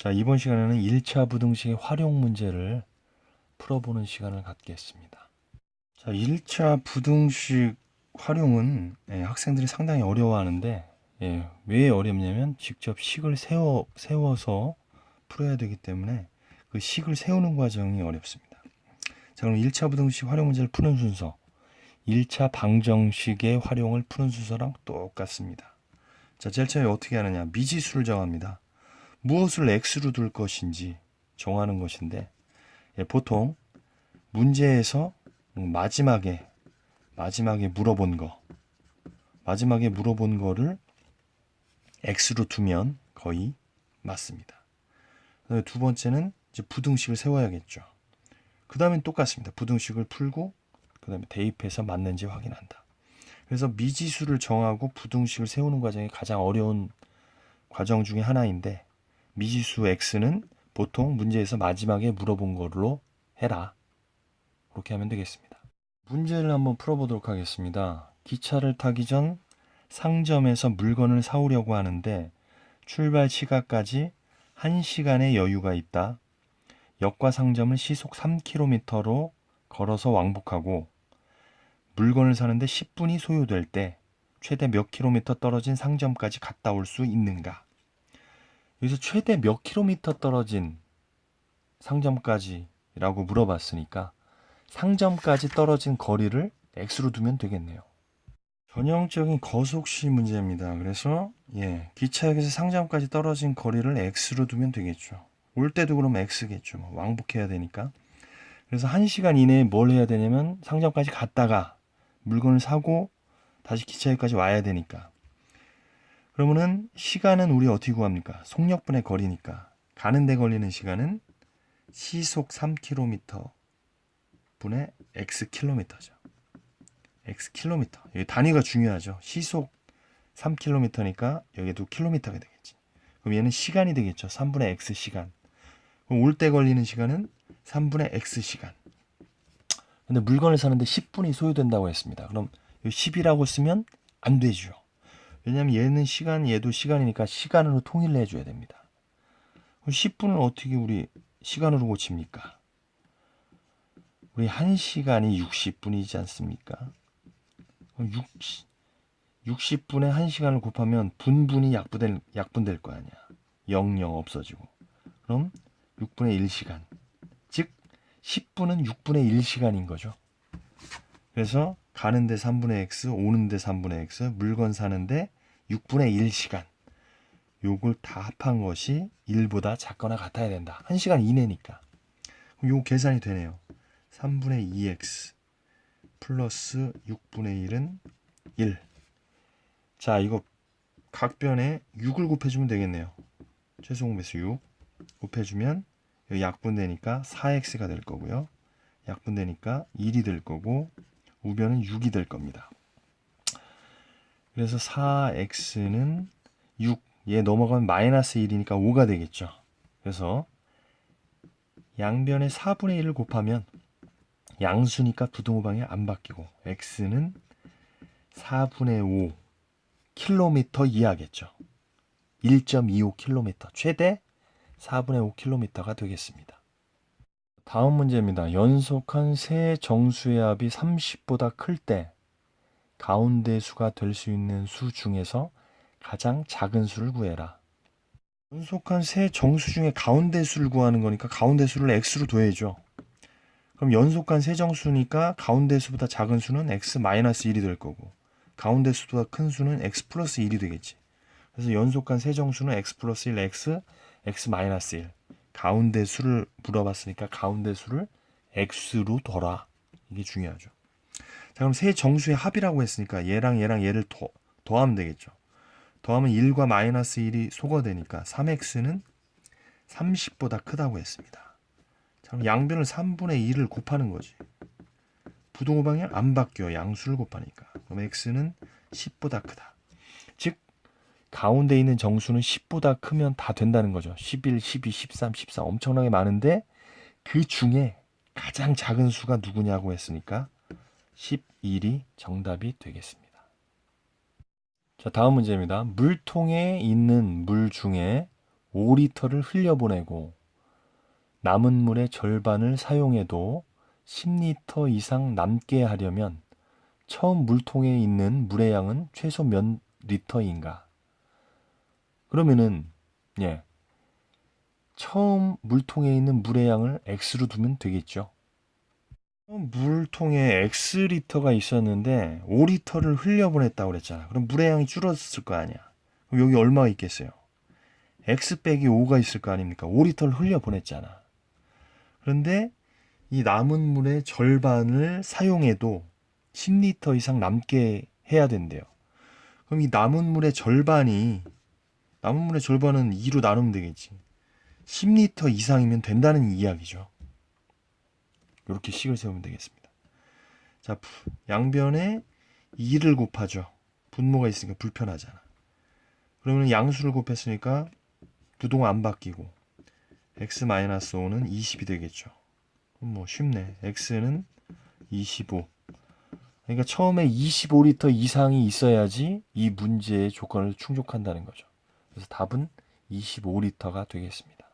자, 이번 시간에는 1차 부등식의 활용 문제를 풀어보는 시간을 갖겠습니다. 자, 1차 부등식 활용은 학생들이 상당히 어려워하는데 왜 어렵냐면 직접 식을 세워서 풀어야 되기 때문에 그 식을 세우는 과정이 어렵습니다. 자, 그럼 1차 부등식 활용 문제를 푸는 순서, 1차 방정식의 활용을 푸는 순서랑 똑같습니다. 자, 제일 처음에 어떻게 하느냐? 미지수를 정합니다. 무엇을 x로 둘 것인지 정하는 것인데 보통 문제에서 마지막에 물어본 거를 x로 두면 거의 맞습니다. 그다음에 두 번째는 이제 부등식을 세워야겠죠. 그 다음엔 똑같습니다. 부등식을 풀고 그 다음에 대입해서 맞는지 확인한다. 그래서 미지수를 정하고 부등식을 세우는 과정이 가장 어려운 과정 중에 하나인데 미지수 x는 보통 문제에서 마지막에 물어본 걸로 해라. 그렇게 하면 되겠습니다. 문제를 한번 풀어보도록 하겠습니다. 기차를 타기 전 상점에서 물건을 사오려고 하는데 출발 시각까지 1시간의 여유가 있다. 역과 상점을 시속 3km로 걸어서 왕복하고 물건을 사는데 10분이 소요될 때 최대 몇 킬로미터 떨어진 상점까지 갔다 올 수 있는가? 여기서 최대 몇 킬로미터 떨어진 상점까지라고 물어봤으니까 상점까지 떨어진 거리를 x로 두면 되겠네요. 전형적인 거속시 문제입니다. 그래서 기차역에서 상점까지 떨어진 거리를 x로 두면 되겠죠. 올 때도 그럼 x겠죠. 왕복해야 되니까. 그래서 1시간 이내에 뭘 해야 되냐면 상점까지 갔다가 물건을 사고 다시 기차역까지 와야 되니까. 그러면은 시간은 우리 어떻게 구합니까? 속력분의 거리니까. 가는 데 걸리는 시간은 시속 3km 분의 x 킬로미터죠. x 킬로미터. 여기 단위가 중요하죠. 시속 3km니까 여기도 킬로미터가 되겠지. 그럼 얘는 시간이 되겠죠. 3분의 x 시간. 그럼 올 때 걸리는 시간은 3분의 x 시간. 근데 물건을 사는데 10분이 소요된다고 했습니다. 그럼 10이라고 쓰면 안 되죠. 왜냐하면 얘는 시간, 얘도 시간이니까 시간으로 통일을 해줘야 됩니다. 그럼 10분을 어떻게 우리 시간으로 고칩니까? 우리 1시간이 60분이지 않습니까? 60분에 1시간을 곱하면 분분이 약분될 거 아니야. 0 없어지고. 그럼 6분의 1시간. 즉 10분은 6분의 1시간인 거죠. 그래서 가는데 3분의 x, 오는데 3분의 x, 물건 사는데 6분의 1시간. 요걸 다 합한 것이 1보다 작거나 같아야 된다. 1시간 이내니까. 그럼 요 계산이 되네요. 3분의 2x 플러스 6분의 1은 1. 자, 이거 각변에 6을 곱해주면 되겠네요. 최소 공배수 6 곱해주면 여기 약분되니까 4x가 될 거고요. 약분되니까 1이 될 거고 우변은 6이 될 겁니다. 그래서 4x는 6, 얘 넘어가면 마이너스 1이니까 5가 되겠죠. 그래서 양변에 4분의 1을 곱하면 양수니까 부등호방이 안 바뀌고 x는 4분의 5 킬로미터 이하겠죠. 1.25km, 최대 4분의 5km가 되겠습니다. 다음 문제입니다. 연속한 세 정수의 합이 30보다 클 때 가운데 수가 될 수 있는 수 중에서 가장 작은 수를 구해라. 연속한 세 정수 중에 가운데 수를 구하는 거니까 가운데 수를 x로 둬야죠. 그럼 연속한 세 정수니까 가운데 수보다 작은 수는 x-1이 될 거고 가운데 수보다 큰 수는 x 플러스 1이 되겠지. 그래서 연속한 세 정수는 x 플러스 1, x-1. 가운데 수를 물어봤으니까 가운데 수를 x로 둬라. 이게 중요하죠. 자, 그럼 세 정수의 합이라고 했으니까 얘랑 얘를 더하면 되겠죠. 더하면 1과 마이너스 1이 소거되니까 3x는 30보다 크다고 했습니다. 자, 그럼 양변을 3분의 1을 곱하는 거지. 부등호방이 안 바뀌어. 양수를 곱하니까. 그럼 x는 10보다 크다. 즉 가운데 있는 정수는 10보다 크면 다 된다는 거죠. 11, 12, 13, 14 엄청나게 많은데 그 중에 가장 작은 수가 누구냐고 했으니까 11이 정답이 되겠습니다. 자, 다음 문제입니다. 물통에 있는 물 중에 5리터를 흘려보내고 남은 물의 절반을 사용해도 10리터 이상 남게 하려면 처음 물통에 있는 물의 양은 최소 몇 리터인가? 그러면은 처음 물통에 있는 물의 양을 X로 두면 되겠죠. 물통에 X리터가 있었는데 5리터를 흘려보냈다고 그랬잖아. 그럼 물의 양이 줄었을 거 아니야. 그럼 여기 얼마가 있겠어요? X 빼기 5가 있을 거 아닙니까? 5리터를 흘려보냈잖아. 그런데 이 남은 물의 절반을 사용해도 10리터 이상 남게 해야 된대요. 그럼 이 남은 물의 절반은 2로 나누면 되겠지. 10리터 이상이면 된다는 이야기죠. 이렇게 식을 세우면 되겠습니다. 자, 양변에 2를 곱하죠. 분모가 있으니까 불편하잖아. 그러면 양수를 곱했으니까 부동은 안 바뀌고 x-5는 20이 되겠죠. 그럼 뭐 쉽네. x는 25. 그러니까 처음에 25리터 이상이 있어야지 이 문제의 조건을 충족한다는 거죠. 그래서 답은 25리터가 되겠습니다.